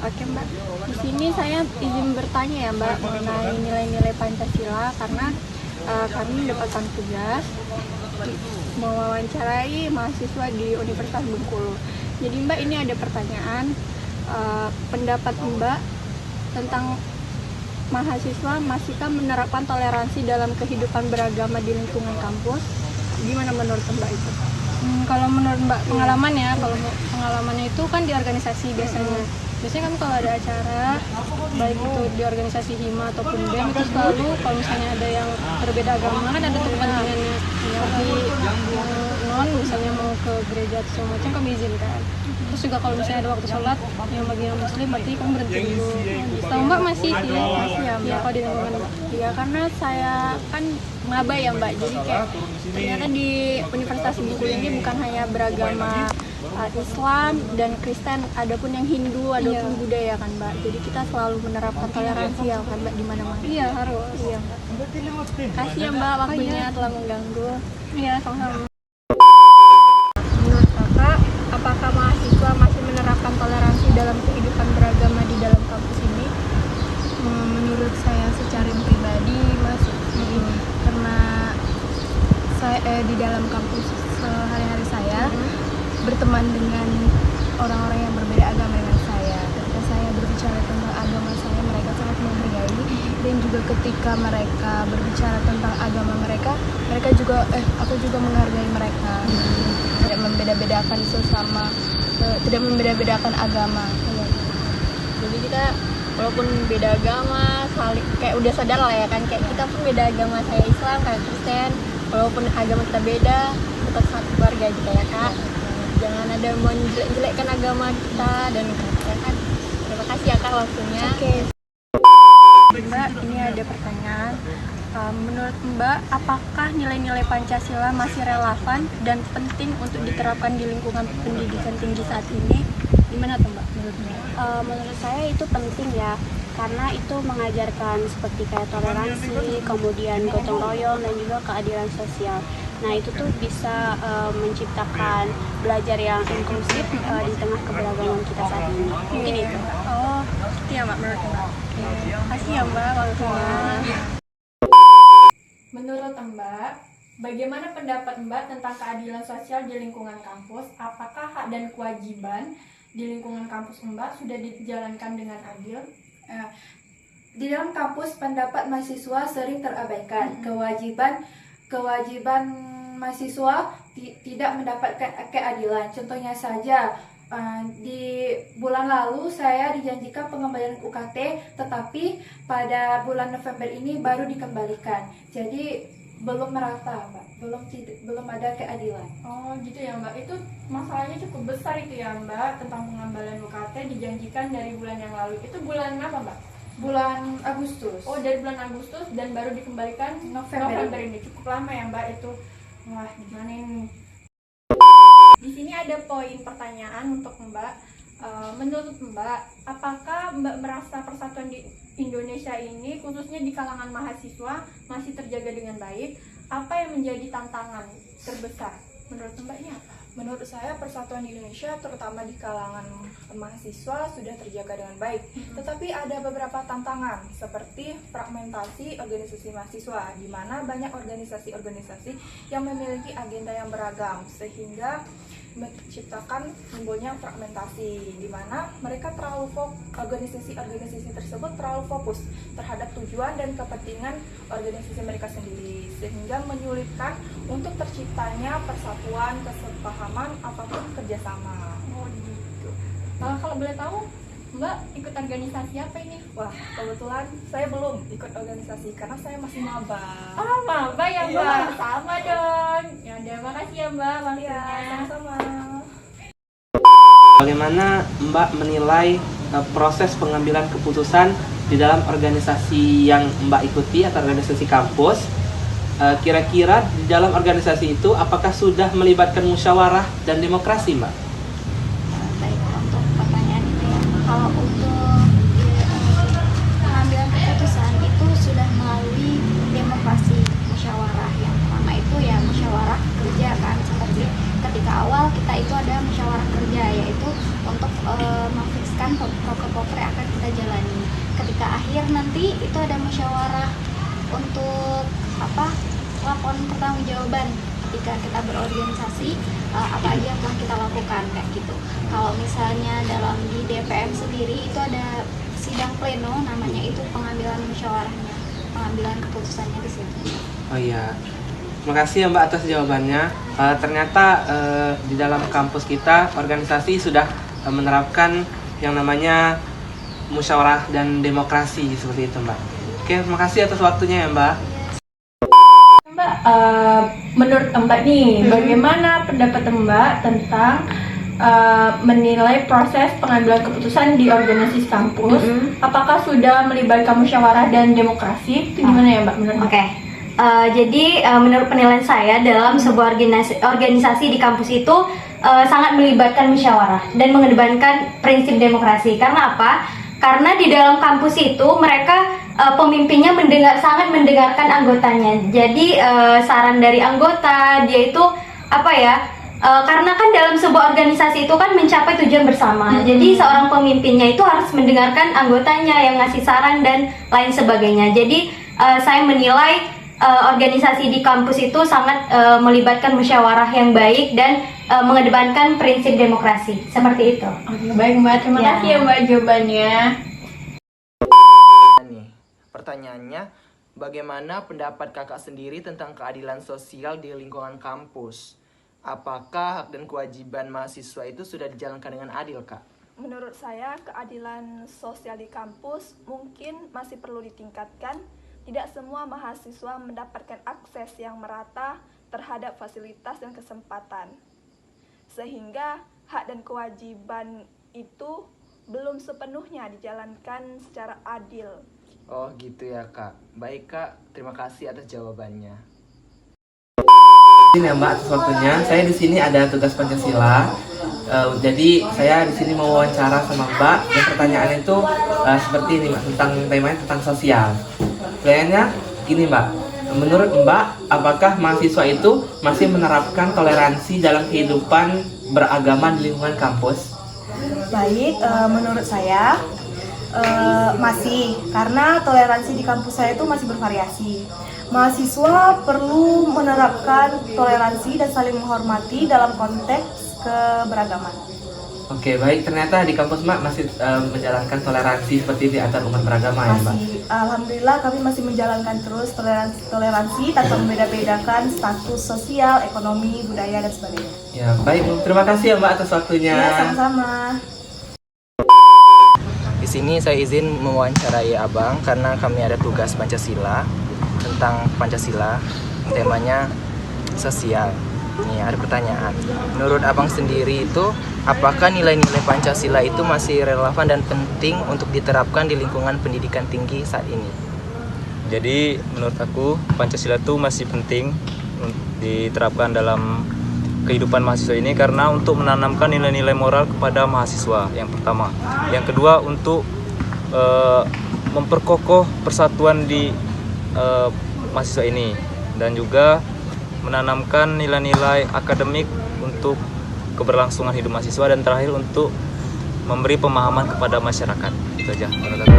Oke Mbak, di sini saya izin bertanya ya Mbak mengenai nilai-nilai Pancasila karena kami mendapatkan tugas mewawancarai mahasiswa di Universitas Bengkulu. Jadi Mbak ini ada pertanyaan, pendapat Mbak tentang mahasiswa masihkah menerapkan toleransi dalam kehidupan beragama di lingkungan kampus? Gimana menurut Mbak itu? Kalau menurut Mbak pengalaman ya, kalau pengalamannya itu kan di organisasi biasanya. Biasanya kan kalau ada acara, baik itu di organisasi HIMA ataupun BEM, itu selalu kalau misalnya ada yang berbeda agama kan ada kepentingannya. Seperti yang non misalnya mau ke gereja atau segala macam kami izinkan. Terus juga kalau misalnya ada waktu sholat yang bagi yang muslim berarti kamu berhenti dulu. Tahu Mbak masih sih, Masih ya Mbak? ya kalau di lingkungan Mbak. Ya karena saya kan maba ya Mbak, jadi kayak ternyata di Universitas Bengkulu ini bukan hanya beragama Islam dan Kristen, ada pun yang Hindu, ada pun Buddha kan Mbak. Jadi kita selalu menerapkan toleransi ya kan Mbak di mana-mana. Iya harus. Iya Mbak. Kasih ya Mbak waktunya telah mengganggu. Iya sama-sama. Menurut Kakak, apakah mahasiswa masih menerapkan toleransi dalam kehidupan beragama di dalam kampus ini? Menurut saya secara pribadi masih, karena saya di dalam kampus sehari-hari saya berteman dengan orang-orang yang berbeda agama dengan saya. Ketika saya berbicara tentang agama saya, mereka sangat menghargai, dan juga ketika mereka berbicara tentang agama mereka, mereka juga aku juga menghargai mereka. Tidak membeda-bedakan sesama, tidak membeda-bedakan agama. Jadi kita walaupun beda agama, saling kayak udah sadar lah ya kan, kayak kita pun beda agama, saya Islam, kayak Kristen, walaupun agama kita beda, tetap satu keluarga gitu ya Kak. Jangan ada mau menjelek-jelekkan agama kita dan ya kan. Terima kasih ya Kak waktunya. Oke. Mbak, ini ada pertanyaan. Menurut Mbak, apakah nilai-nilai Pancasila masih relevan dan penting untuk diterapkan di lingkungan pendidikan tinggi saat ini? Gimana tuh Mbak menurut Mbak? Menurut saya itu penting ya, karena itu mengajarkan seperti kayak toleransi, kemudian gotong royong dan juga keadilan sosial. Nah itu tuh bisa menciptakan belajar yang inklusif di tengah keberagaman kita saat ini. Mungkin itu. Oh, gitu ya Mbak menurut Mbak. Kasih ya Mbak waktunya. Menurut Mbak, bagaimana pendapat Mbak tentang keadilan sosial di lingkungan kampus? Apakah hak dan kewajiban di lingkungan kampus Mbak sudah dijalankan dengan adil? Di dalam kampus pendapat mahasiswa sering terabaikan. Kewajiban mahasiswa tidak mendapatkan keadilan. Contohnya saja, di bulan lalu saya dijanjikan pengembalian UKT, tetapi pada bulan November ini baru dikembalikan. Jadi belum merata, Mbak. Belum ada keadilan. Oh gitu ya Mbak, itu masalahnya cukup besar itu ya Mbak, tentang pengembalian UKT dijanjikan dari bulan yang lalu. Itu bulan apa Mbak? Bulan Agustus. Oh dari bulan Agustus dan baru dikembalikan November ini. Cukup lama ya Mbak itu. Wah gimana ini? Di sini ada poin pertanyaan untuk Mbak. Menurut Mbak, apakah Mbak merasa persatuan di Indonesia ini, khususnya di kalangan mahasiswa, masih terjaga dengan baik? Apa yang menjadi tantangan terbesar menurut Mbak ini apa? Menurut saya persatuan di Indonesia terutama di kalangan mahasiswa sudah terjaga dengan baik. Tetapi ada beberapa tantangan seperti fragmentasi organisasi mahasiswa, di mana banyak organisasi-organisasi yang memiliki agenda yang beragam sehingga menciptakan timbulnya fragmentasi, di mana mereka organisasi-organisasi tersebut terlalu fokus terhadap tujuan dan kepentingan organisasi mereka sendiri, sehingga menyulitkan untuk terciptanya persatuan, kesepahaman ataupun kerjasama. Oh gitu. Kalau boleh tahu, Mbak ikut organisasi apa ini? Wah, kebetulan saya belum ikut organisasi karena saya masih maba. Oh, Mbak ya Mbak, Iya. sama dong. Ya udah, makasih ya Mbak waktunya. Sama-sama. Bagaimana Mbak menilai proses pengambilan keputusan di dalam organisasi yang Mbak ikuti atau organisasi kampus? Kira-kira di dalam organisasi itu apakah sudah melibatkan musyawarah dan demokrasi, Mbak? Baik, untuk pertanyaan itu ya, kalau untuk pengambilan keputusan itu sudah melalui demokrasi musyawarah. Yang pertama itu ya musyawarah kerja kan, seperti ketika awal kita itu ada musyawarah kerja, yaitu untuk memfikskan proker-proker yang akan kita jalani. Ketika akhir nanti itu ada musyawarah untuk laporan pertanggungjawaban ketika kita berorganisasi, apa aja yang telah kita lakukan kayak gitu. Kalau misalnya dalam di DPM sendiri itu ada sidang pleno, namanya itu pengambilan musyawarahnya, pengambilan keputusannya di situ. Oh iya, makasih ya Mbak atas jawabannya. Ternyata di dalam kampus kita organisasi sudah menerapkan yang namanya musyawarah dan demokrasi seperti itu Mbak. Oke, makasih atas waktunya ya Mbak. Mbak, menurut Mbak nih, bagaimana pendapat Mbak tentang menilai proses pengambilan keputusan di organisasi kampus? Apakah sudah melibatkan musyawarah dan demokrasi? Itu gimana ya Mbak menurut Mbak? Oke. Jadi menurut penilaian saya dalam sebuah organisasi di kampus itu sangat melibatkan musyawarah dan mengedepankan prinsip demokrasi. Karena apa? Karena di dalam kampus itu mereka pemimpinnya sangat mendengarkan anggotanya. Jadi saran dari anggota dia itu karena kan dalam sebuah organisasi itu kan mencapai tujuan bersama. Jadi seorang pemimpinnya itu harus mendengarkan anggotanya yang ngasih saran dan lain sebagainya. Jadi saya menilai organisasi di kampus itu sangat melibatkan musyawarah yang baik dan mengedepankan prinsip demokrasi. Seperti itu. Oke, baik Mbak, terima kasih ya Mbak jawabannya. Nih, pertanyaannya, bagaimana pendapat kakak sendiri tentang keadilan sosial di lingkungan kampus? Apakah hak dan kewajiban mahasiswa itu sudah dijalankan dengan adil, Kak? Menurut saya, keadilan sosial di kampus mungkin masih perlu ditingkatkan. Tidak semua mahasiswa mendapatkan akses yang merata terhadap fasilitas dan kesempatan. Sehingga hak dan kewajiban itu belum sepenuhnya dijalankan secara adil. Oh gitu ya Kak. Baik Kak, terima kasih atas jawabannya. Ini ya Mbak atas waktunya. Saya di sini ada tugas Pancasila. Jadi saya di sini mau wawancara sama Mbak. Dan pertanyaannya itu seperti ini Mbak, tentang temanya tentang sosial. Pertanyaannya gini Mbak. Menurut Mbak, apakah mahasiswa itu masih menerapkan toleransi dalam kehidupan beragama di lingkungan kampus? Baik, menurut saya masih, karena toleransi di kampus saya itu masih bervariasi. Mahasiswa perlu menerapkan toleransi dan saling menghormati dalam konteks keberagaman. Oke, baik. Ternyata di kampus Mbak masih menjalankan toleransi seperti di antar umat beragama ya Mbak? Masih, alhamdulillah kami masih menjalankan terus toleransi tanpa membeda-bedakan status sosial, ekonomi, budaya, dan sebagainya. Ya, baik. Terima kasih ya Mbak atas waktunya. Ya, sama-sama. Di sini saya izin mewawancarai Abang karena kami ada tugas Pancasila, tentang Pancasila, temanya sosial. Nih ada pertanyaan. Menurut Abang sendiri itu, apakah nilai-nilai Pancasila itu masih relevan dan penting untuk diterapkan di lingkungan pendidikan tinggi saat ini? Jadi menurut aku Pancasila itu masih penting diterapkan dalam kehidupan mahasiswa ini karena untuk menanamkan nilai-nilai moral kepada mahasiswa yang pertama. Yang kedua untuk memperkokoh persatuan di mahasiswa ini dan juga menanamkan nilai-nilai akademik untuk keberlangsungan hidup mahasiswa dan terakhir untuk memberi pemahaman kepada masyarakat. Itu aja menurut aku.